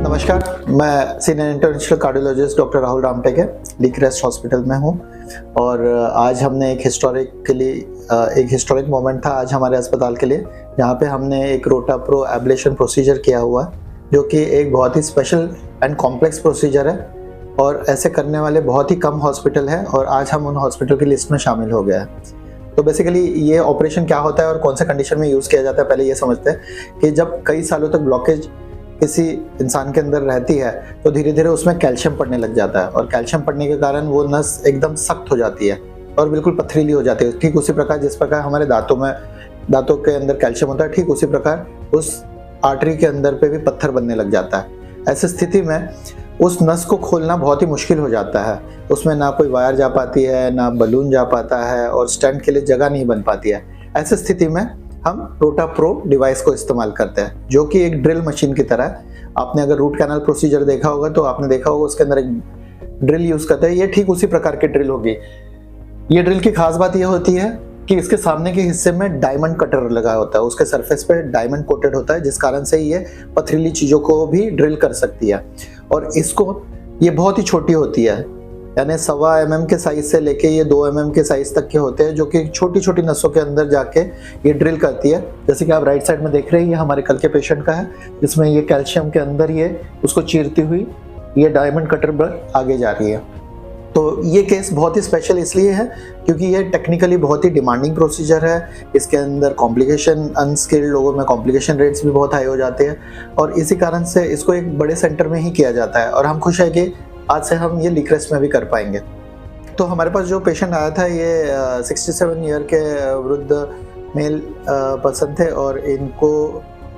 नमस्कार, मैं senior international cardiologist doctor Rahul Ramteke Leecrest hospital में हूँ। और आज हमने एक हिस्टोरिक मोमेंट था आज हमारे अस्पताल के लिए, जहाँ पे हमने एक रोटाप्रो एब्लेशन प्रोसीजर किया हुआ है, जो कि एक बहुत ही स्पेशल एंड कॉम्प्लेक्स प्रोसीजर है और ऐसे करने वाले बहुत ही कम हॉस्पिटल है और आज हम उन हॉस्पिटल की लिस्ट में शामिल हो गया है। तो बेसिकली ये ऑपरेशन क्या होता है और कौन से कंडीशन में यूज़ किया जाता है, पहले ये समझते हैं कि जब कई सालों तक ब्लॉकेज किसी इंसान के अंदर रहती है तो धीरे धीरे उसमें कैल्शियम पड़ने लग जाता है और कैल्शियम पड़ने के कारण वो नस एकदम सख्त हो जाती है और बिल्कुल पथरीली हो जाती है। ठीक उसी प्रकार जिस प्रकार हमारे दांतों के अंदर कैल्शियम होता है, ठीक उसी प्रकार उस आर्टरी के अंदर पे भी पत्थर बनने लग जाता है। ऐसी स्थिति में उस नस को खोलना बहुत ही मुश्किल हो जाता है। उसमें ना कोई वायर जा पाती है, ना बलून जा पाता है और स्टेंट के लिए जगह नहीं बन पाती है। ऐसी स्थिति में हम रोटाप्रो डिवाइस को इस्तेमाल करते हैं, जो कि एक ड्रिल मशीन की तरह है। आपने अगर रूट कैनाल प्रोसीजर देखा होगा तो आपने देखा होगा उसके अंदर एक ड्रिल यूज करते हैं। ये ठीक उसी प्रकार की ड्रिल होगी। ये ड्रिल की खास बात यह होती है कि इसके सामने के हिस्से में डायमंड कटर लगा होता है, उसके सरफेस पे डायमंड कोटेड होता है, जिस कारण से ये पथरीली चीजों को भी ड्रिल कर सकती है। और ये बहुत ही छोटी होती है, यानी 1.25 mm के साइज से लेके ये 2 mm के साइज तक के होते हैं, जो कि छोटी छोटी नसों के अंदर जाके ये ड्रिल करती है। जैसे कि आप राइट साइड में देख रहे हैं, ये हमारे कल के पेशेंट का है, जिसमें ये कैल्शियम के अंदर ये उसको चीरती हुई ये डायमंड कटर पर आगे जा रही है। तो ये केस बहुत ही स्पेशल इसलिए है क्योंकि ये टेक्निकली बहुत ही डिमांडिंग प्रोसीजर है। इसके अंदर कॉम्प्लिकेशन, अनस्किल्ड लोगों में कॉम्प्लिकेशन रेट्स भी बहुत हाई हो जाते हैं और इसी कारण से इसको एक बड़े सेंटर में ही किया जाता है। और हम खुश है कि आज से हम ये लीक्रेस्ट में भी कर पाएंगे। तो हमारे पास जो पेशेंट आया था, ये 67 ईयर के वृद्ध मेल पर्सन थे और इनको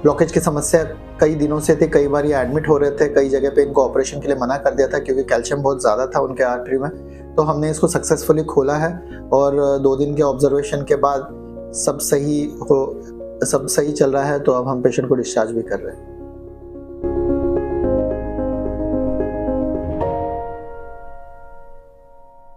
ब्लॉकेज की समस्या कई दिनों से थी। कई बार ये एडमिट हो रहे थे, कई जगह पे इनको ऑपरेशन के लिए मना कर दिया था क्योंकि कैल्शियम बहुत ज़्यादा था उनके आर्टरी में। तो हमने इसको सक्सेसफुली खोला है और 2 दिन के ऑब्जर्वेशन के बाद सब सही चल रहा है। तो अब हम पेशेंट को डिस्चार्ज भी कर रहे हैं।